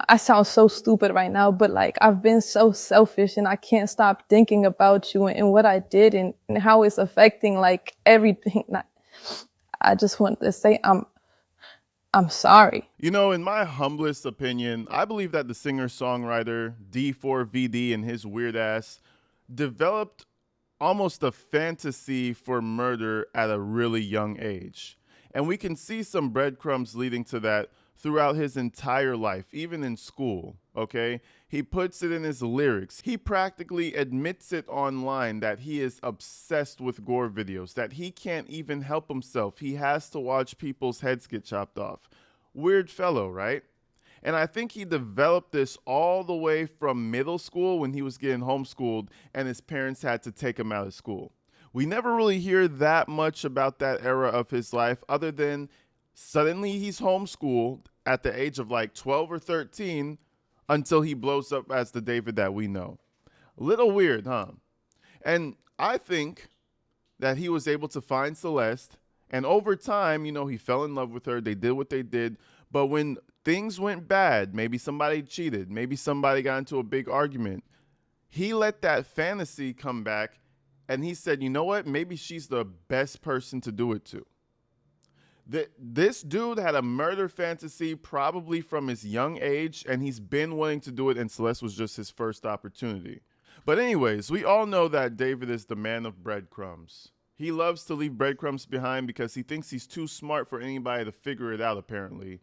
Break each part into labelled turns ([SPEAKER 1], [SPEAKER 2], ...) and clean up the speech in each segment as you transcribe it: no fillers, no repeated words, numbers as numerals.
[SPEAKER 1] I sound so stupid right now, but like I've been so selfish and I can't stop thinking about you and what I did and how it's affecting like everything. I just want to say I'm sorry.
[SPEAKER 2] You know, in my humblest opinion, I believe that the singer-songwriter D4vd and his weird ass developed almost a fantasy for murder at a really young age. And we can see some breadcrumbs leading to that throughout his entire life, even in school, okay? He puts it in his lyrics. He practically admits it online that he is obsessed with gore videos, that he can't even help himself. He has to watch people's heads get chopped off. Weird fellow, right? And I think he developed this all the way from middle school when he was getting homeschooled and his parents had to take him out of school. We never really hear that much about that era of his life other than suddenly he's homeschooled at the age of like 12 or 13 until he blows up as the David that we know. A little weird, huh? And I think that he was able to find Celeste, and over time, you know, he fell in love with her. They did what they did. But when things went bad, maybe somebody cheated, maybe somebody got into a big argument, he let that fantasy come back and he said, you know what? Maybe she's the best person to do it to. This dude had a murder fantasy probably from his young age, and he's been wanting to do it, and Celeste was just his first opportunity. But anyways, we all know that David is the man of breadcrumbs. He loves to leave breadcrumbs behind because he thinks he's too smart for anybody to figure it out, apparently.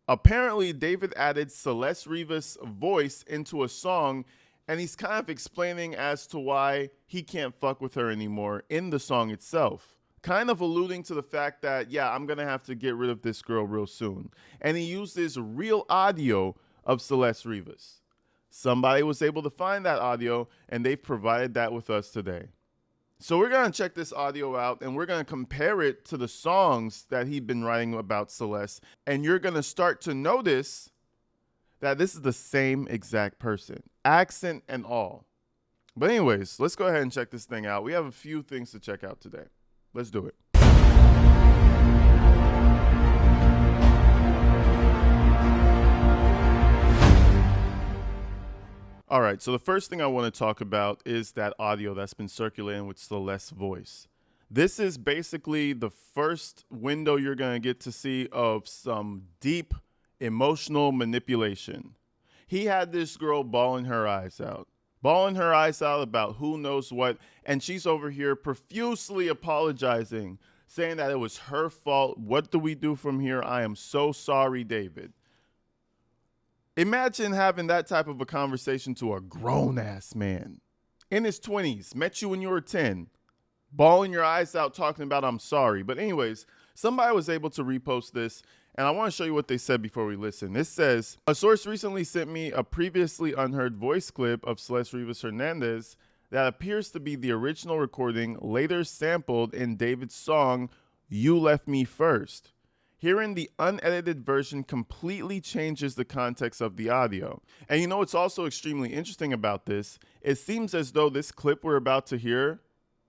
[SPEAKER 2] Apparently, David added Celeste Rivas' voice into a song, and he's kind of explaining as to why he can't fuck with her anymore in the song itself. Kind of alluding to the fact that, yeah, I'm going to have to get rid of this girl real soon. And he uses real audio of Celeste Rivas. Somebody was able to find that audio, and they've provided that with us today. So we're going to check this audio out, and we're going to compare it to the songs that he'd been writing about Celeste. And you're going to start to notice that this is the same exact person, accent and all. But anyways, let's go ahead and check this thing out. We have a few things to check out today. Let's do it. All right, so the first thing I want to talk about is that audio that's been circulating with Celeste's voice. This is basically the first window you're going to get to see of some deep emotional manipulation. He had this girl bawling her eyes out about who knows what, and she's over here profusely apologizing, saying that it was her fault. What do we do from here? I am so sorry, David. Imagine having that type of a conversation to a grown-ass man in his 20s, met you when you were 10, bawling your eyes out talking about I'm sorry. But anyways, somebody was able to repost this, and I want to show you what they said before we listen. This says, a source recently sent me a previously unheard voice clip of Celeste Rivas Hernandez that appears to be the original recording later sampled in David's song, You Left Me First. Hearing the unedited version completely changes the context of the audio. And you know what's also extremely interesting about this? It seems as though this clip we're about to hear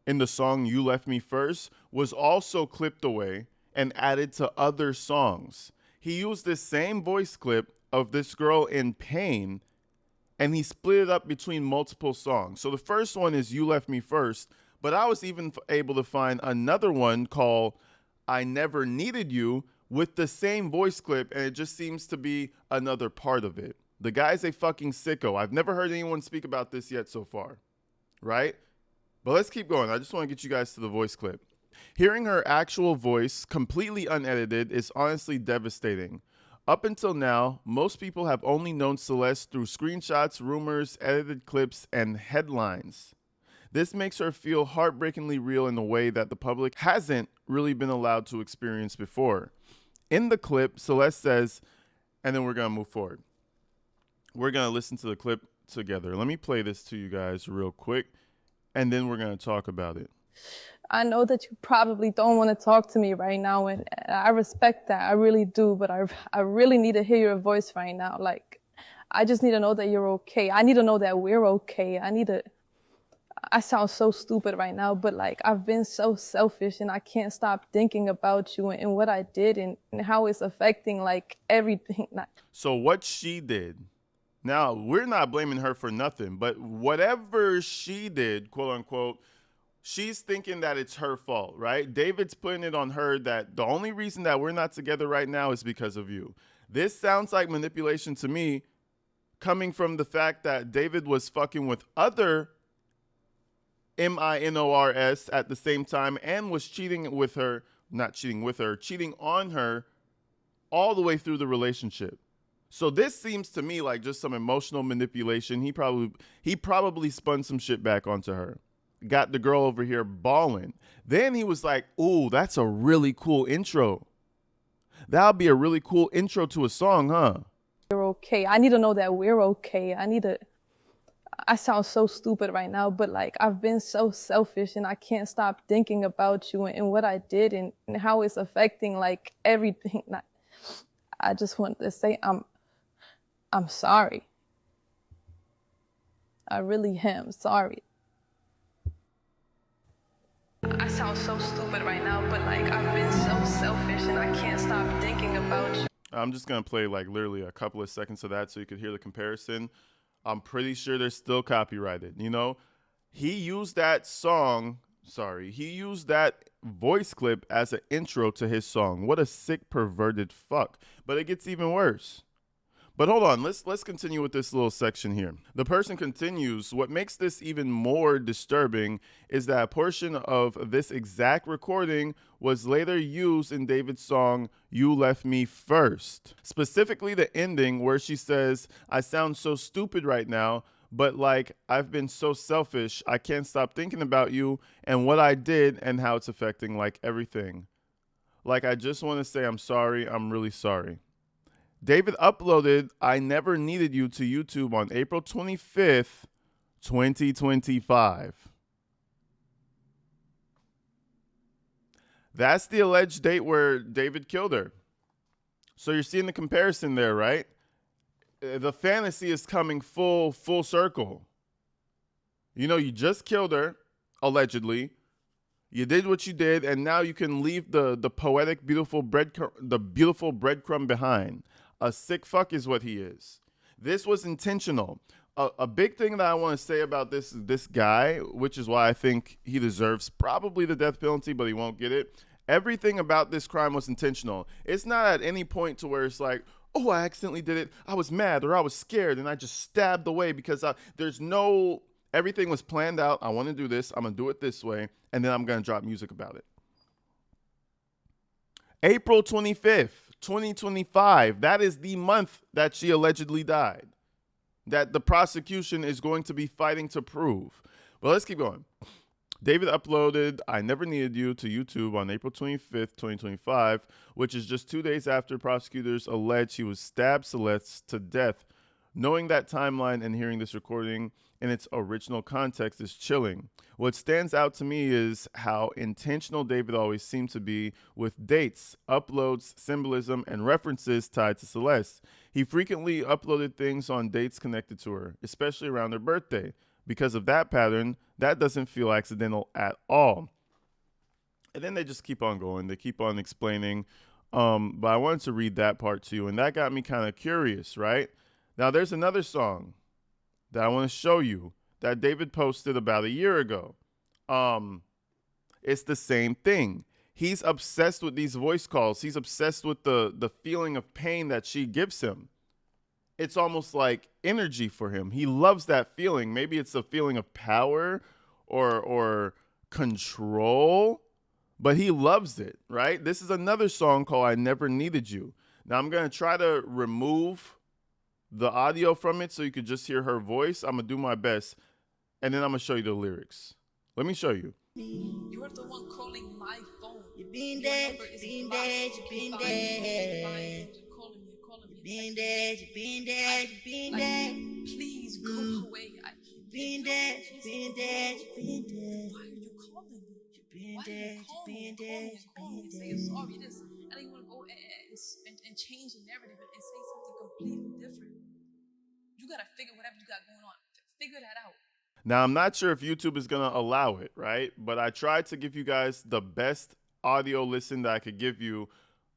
[SPEAKER 2] in the song You Left Me First was also clipped away and added to other songs. He used this same voice clip of this girl in pain, and he split it up between multiple songs. So the first one is You Left Me First, but I was even able to find another one called I Never Needed You with the same voice clip, and it just seems to be another part of it. The guy's a fucking sicko. I've never heard anyone speak about this yet so far, right? But let's keep going. I just want to get you guys to the voice clip. Hearing her actual voice, completely unedited, is honestly devastating. Up until now, most people have only known Celeste through screenshots, rumors, edited clips, and headlines. This makes her feel heartbreakingly real in a way that the public hasn't really been allowed to experience before. In the clip, Celeste says, and then we're going to move forward. We're going to listen to the clip together. Let me play this to you guys real quick, and then we're going to talk about it.
[SPEAKER 1] I know that you probably don't want to talk to me right now, and I respect that. I really do, but I really need to hear your voice right now. Like, I just need to know that you're okay. I need to know that we're okay. I sound so stupid right now, but like I've been so selfish and I can't stop thinking about you and what I did and how it's affecting like everything.
[SPEAKER 2] So what she did. Now, we're not blaming her for nothing, but whatever she did, quote unquote, she's thinking that it's her fault, right? David's putting it on her that the only reason that we're not together right now is because of you. This sounds like manipulation to me, coming from the fact that David was fucking with other minors at the same time and was cheating with her, not cheating with her, cheating on her all the way through the relationship. So this seems to me like just some emotional manipulation. He probably spun some shit back onto her. Got the girl over here bawling. Then he was like, "Ooh, that's a really cool intro. That'll be a really cool intro to a song, huh?"
[SPEAKER 1] We're okay. I need to know that we're okay. I sound so stupid right now, but like I've been so selfish and I can't stop thinking about you and what I did and how it's affecting like everything. I just want to say I'm sorry. I really am sorry. I sound so stupid right now, but like I've been so selfish and I can't stop thinking about you.
[SPEAKER 2] I'm just going to play like literally a couple of seconds of that so you could hear the comparison. I'm pretty sure they're still copyrighted. You know, he used that voice clip as an intro to his song. What a sick, perverted fuck. But it gets even worse. But hold on, let's continue with this little section here. The person continues, what makes this even more disturbing is that a portion of this exact recording was later used in David's song, You Left Me First. Specifically the ending where she says, I sound so stupid right now, but like I've been so selfish, I can't stop thinking about you and what I did and how it's affecting like everything. Like I just want to say I'm sorry, I'm really sorry. David uploaded I Never Needed You to YouTube on April 25th, 2025. That's the alleged date where David killed her. So you're seeing the comparison there, right? The fantasy is coming full circle. You know, you just killed her, allegedly. You did what you did, and now you can leave the poetic, beautiful breadcrumb behind. A sick fuck is what he is. This was intentional. A big thing that I want to say about this guy, which is why I think he deserves probably the death penalty, but he won't get it. Everything about this crime was intentional. It's not at any point to where it's like, oh, I accidentally did it. I was mad or I was scared and I just stabbed away because there's no, everything was planned out. I want to do this. I'm going to do it this way. And then I'm going to drop music about it. April 25th, 2025. That is the month that she allegedly died. That the prosecution is going to be fighting to prove. But let's keep going. David uploaded I Never Needed You to YouTube on April 25th, 2025, which is just 2 days after prosecutors allege he was stabbed Celeste to death. Knowing that timeline and hearing this recording in its original context is chilling. What stands out to me is how intentional David always seemed to be with dates, uploads, symbolism, and references tied to Celeste. He frequently uploaded things on dates connected to her, especially around her birthday. Because of that pattern, that doesn't feel accidental at all. And then they just keep on going. They keep on explaining. But I wanted to read that part to you, and that got me kind of curious, right? Now, there's another song that I want to show you that David posted about a year ago. It's the same thing. He's obsessed with these voice calls. He's obsessed with the feeling of pain that she gives him. It's almost like energy for him. He loves that feeling. Maybe it's a feeling of power or control, but he loves it, right? This is another song called I Never Needed You. Now, I'm going to try to remove the audio from it so you could just hear her voice. I'm going to do my best, and then I'm going to show you the lyrics. Let me show you.
[SPEAKER 1] You're the one calling my phone.
[SPEAKER 3] You've been dead, you've been dead, you've been dead. You've been dead, you've been dead, you've been dead.
[SPEAKER 1] Please go away.
[SPEAKER 3] You've been dead, you've been dead, you've been dead.
[SPEAKER 1] Why are you calling me?
[SPEAKER 3] You've been dead, you've been dead, you've been
[SPEAKER 1] Say
[SPEAKER 3] dead.
[SPEAKER 1] you're sorry. This, I don't want to go and change the narrative and say something completely different. You gotta figure whatever you got going on. Figure that out.
[SPEAKER 2] Now, I'm not sure if YouTube is going to allow it, right? But I tried to give you guys the best audio listen that I could give you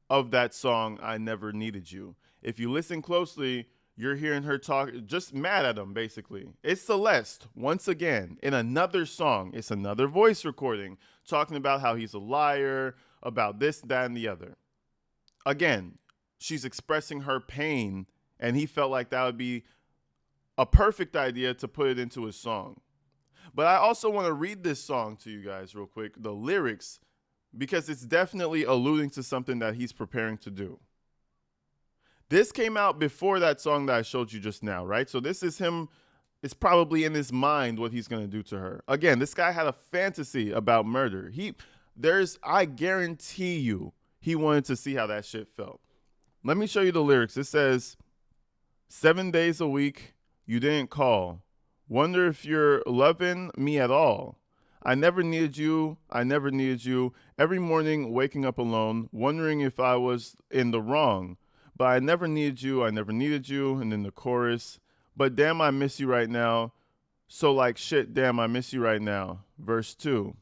[SPEAKER 2] of that song, I Never Needed You. If you listen closely, you're hearing her talk, just mad at him, basically. It's Celeste, once again, in another song. It's another voice recording, talking about how he's a liar, about this, that, and the other. Again, she's expressing her pain, and he felt like that would be a perfect idea to put it into his song. But I also want to read this song to you guys real quick, the lyrics, because it's definitely alluding to something that he's preparing to do. This came out before that song that I showed you just now, right? So this is him. It's probably in his mind what he's going to do to her. Again, this guy had a fantasy about murder. I guarantee you, he wanted to see how that shit felt. Let me show you the lyrics. It says, 7 days a week, you didn't call. Wonder if you're loving me at all. I never needed you. I never needed you. Every morning, waking up alone, wondering if I was in the wrong. But I never needed you. I never needed you. And then the chorus. But damn, I miss you right now. So like shit, damn, I miss you right now. Verse 2.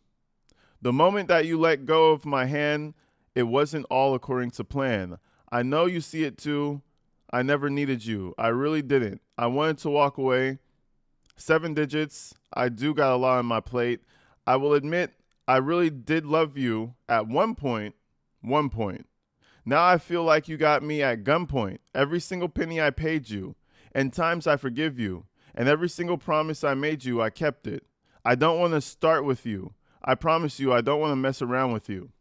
[SPEAKER 2] The moment that you let go of my hand, it wasn't all according to plan. I know you see it too. I never needed you. I really didn't. I wanted to walk away. 7 digits. I do got a lot on my plate. I will admit, I really did love you at one point. Now I feel like you got me at gunpoint. Every single penny I paid you. And times I forgive you. And every single promise I made you, I kept it. I don't want to start with you. I promise you, I don't want to mess around with you.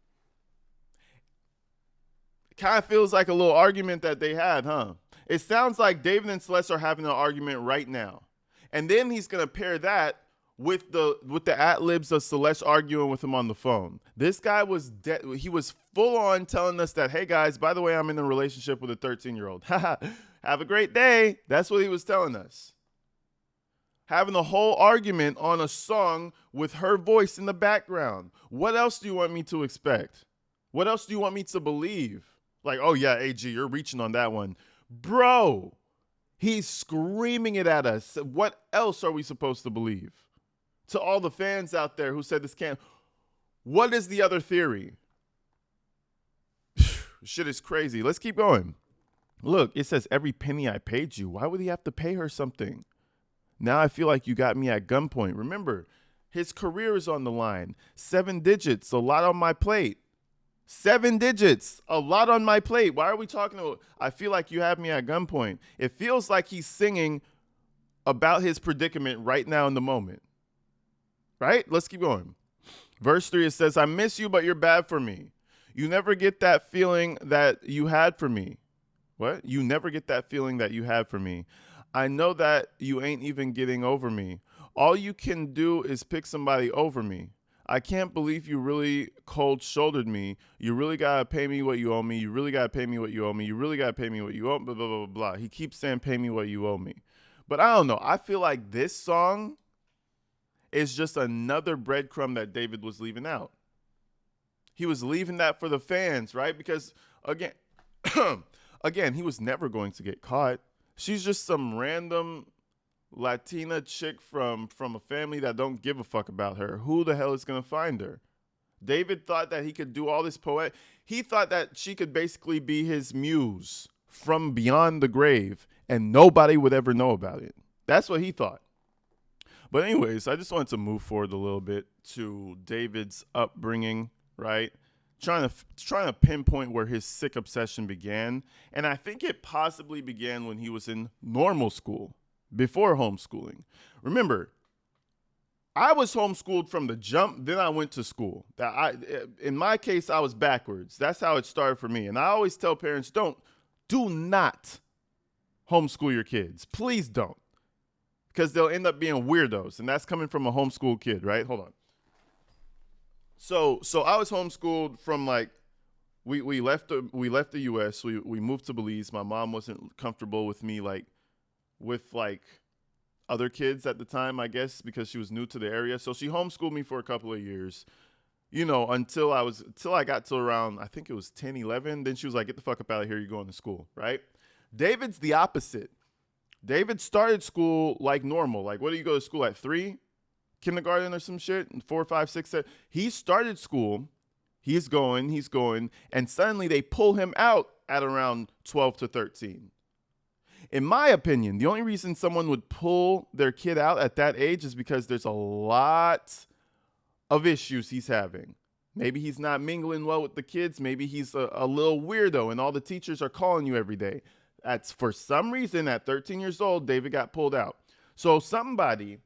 [SPEAKER 2] It kind of feels like a little argument that they had, huh? It sounds like David and Celeste are having an argument right now. And then he's going to pair that with the ad-libs of Celeste arguing with him on the phone. This guy was he was full on telling us that, hey guys, by the way, I'm in a relationship with a 13-year-old. Have a great day. That's what he was telling us. Having a whole argument on a song with her voice in the background. What else do you want me to expect? What else do you want me to believe? Like, oh yeah, AG, you're reaching on that one. Bro, he's screaming it at us. What else are we supposed to believe? To all the fans out there who said this can't. What is the other theory? Shit is crazy. Let's keep going. Look, it says every penny I paid you. Why would he have to pay her something? Now I feel like you got me at gunpoint. Remember, his career is on the line. 7 digits, a lot on my plate. 7 digits, a lot on my plate. Why are we talking about, I feel like you have me at gunpoint? It feels like he's singing about his predicament right now in the moment. Right? Let's keep going. Verse 3, it says, I miss you, but you're bad for me. You never get that feeling that you had for me. What? You never get that feeling that you had for me. I know that you ain't even getting over me. All you can do is pick somebody over me. I can't believe you really cold-shouldered me. You really got to pay me what you owe me. You really got to pay me what you owe me. You really got to pay me what you owe me, blah, blah, blah, blah. He keeps saying, pay me what you owe me. But I don't know. I feel like this song is just another breadcrumb that David was leaving out. He was leaving that for the fans, right? Because, again, he was never going to get caught. She's just some random Latina chick from a family that don't give a fuck about her. Who the hell is going to find her? David thought that he could do all this He thought that she could basically be his muse from beyond the grave, and nobody would ever know about it. That's what he thought. But anyways, I just wanted to move forward a little bit to David's upbringing, right? Trying to pinpoint where his sick obsession began. And I think it possibly began when he was in normal school, before homeschooling. Remember, I was homeschooled from the jump, then I went to school. In my case, I was backwards. That's how it started for me. And I always tell parents, do not homeschool your kids. Please don't. Because they'll end up being weirdos. And that's coming from a homeschool kid, right? Hold on. So I was homeschooled from like, we left the U.S. We moved to Belize. My mom wasn't comfortable with me with other kids at the time, I guess, because she was new to the area. So she homeschooled me for a couple of years, until I got to around, I think it was 10, 11. Then she was like, get the fuck up out of here. You're going to school, right? David's the opposite. David started school like normal. Like, what do you go to school at 3? kindergarten or some shit, 4, 5, 6, 7. He started school. He's going, and suddenly they pull him out at around 12 to 13. In my opinion, the only reason someone would pull their kid out at that age is because there's a lot of issues he's having. Maybe he's not mingling well with the kids. Maybe he's a little weirdo and all the teachers are calling you every day. That's for some reason at 13 years old, David got pulled out. So somebody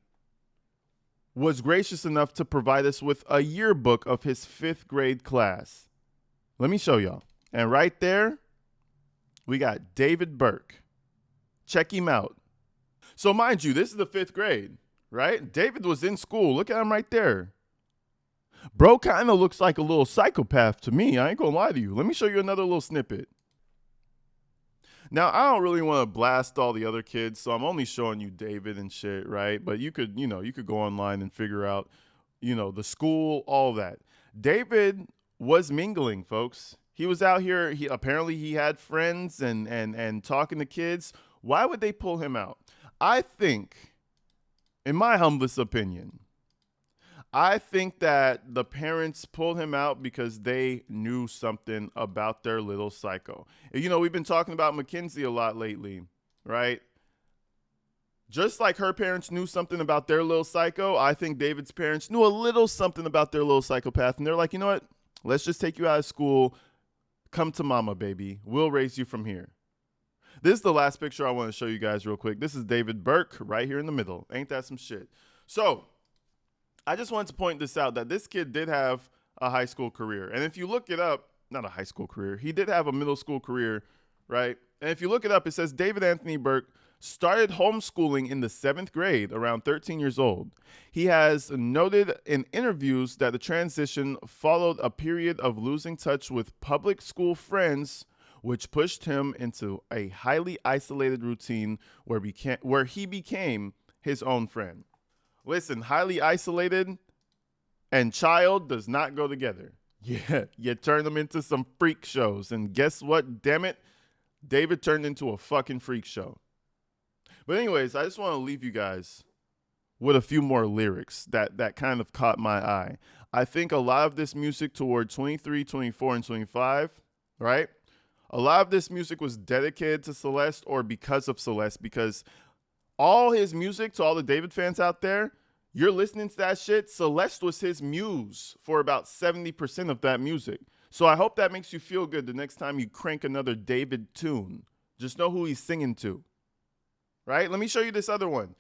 [SPEAKER 2] was gracious enough to provide us with a yearbook of his 5th grade class. Let me show y'all. And right there, we got David Burke. Check him out. So mind you, this is the 5th grade, right? David was in school. Look at him right there. Bro kind of looks like a little psychopath to me. I ain't gonna lie to you. Let me show you another little snippet. Now, I don't really want to blast all the other kids, so I'm only showing you David and shit, right? But you could go online and figure out, the school, all that. David was mingling, folks. He was out here. Apparently he had friends and talking to kids. Why would they pull him out? I think, in my humblest opinion, I think that the parents pulled him out because they knew something about their little psycho. We've been talking about Mackenzie a lot lately, right? Just like her parents knew something about their little psycho, I think David's parents knew a little something about their little psychopath. And they're like, you know what? Let's just take you out of school. Come to mama, baby. We'll raise you from here. This is the last picture I want to show you guys real quick. This is David Burke right here in the middle. Ain't that some shit? So I just wanted to point this out, that this kid did have a high school career. And if you look it up, not a high school career, he did have a middle school career, right? And if you look it up, it says David Anthony Burke started homeschooling in the 7th grade, around 13 years old. He has noted in interviews that the transition followed a period of losing touch with public school friends, which pushed him into a highly isolated routine where he became his own friend. Listen, highly isolated and child does not go together. Yeah, you turn them into some freak shows. And guess what? Damn it, David turned into a fucking freak show. But anyways, I just want to leave you guys with a few more lyrics that kind of caught my eye. I think a lot of this music toward 23, 24, and 25, right? A lot of this music was dedicated to Celeste or because of Celeste, because all his music, to all the David fans out there, you're listening to that shit. Celeste was his muse for about 70% of that music. So I hope that makes you feel good the next time you crank another David tune. Just know who he's singing to, right? Let me show you this other one.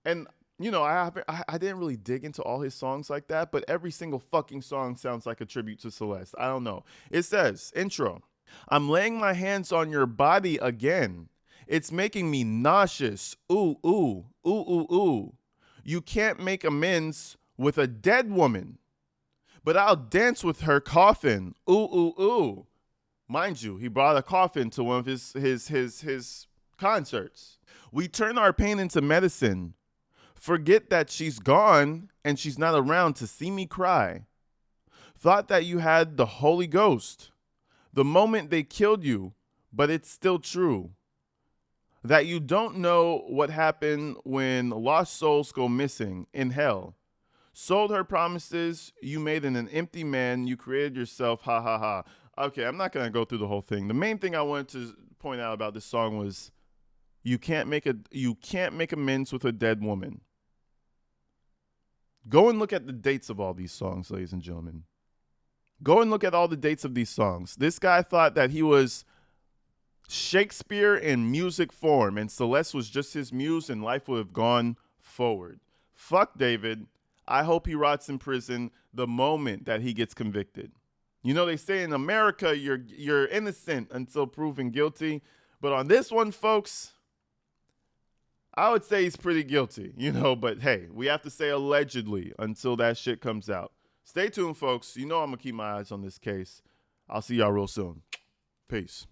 [SPEAKER 2] And, I didn't really dig into all his songs like that, but every single fucking song sounds like a tribute to Celeste. I don't know. It says, intro, I'm laying my hands on your body again. It's making me nauseous. Ooh, ooh, ooh, ooh, ooh. You can't make amends with a dead woman, but I'll dance with her coffin. Ooh, ooh, ooh. Mind you, he brought a coffin to one of his concerts. We turn our pain into medicine. Forget that she's gone and she's not around to see me cry. Thought that you had the Holy Ghost the moment they killed you, but it's still true. That you don't know what happened when lost souls go missing in hell. Sold her promises, you made an empty man, you created yourself, ha ha ha. Okay, I'm not going to go through the whole thing. The main thing I wanted to point out about this song was you can't make amends with a dead woman. Go and look at the dates of all these songs, ladies and gentlemen. Go and look at all the dates of these songs. This guy thought that he was Shakespeare in music form, and Celeste was just his muse, and life would have gone forward. Fuck David. I hope he rots in prison the moment that he gets convicted. They say in America, you're innocent until proven guilty. But on this one, folks, I would say he's pretty guilty, but hey, we have to say allegedly until that shit comes out. Stay tuned, folks. I'm going to keep my eyes on this case. I'll see y'all real soon. Peace.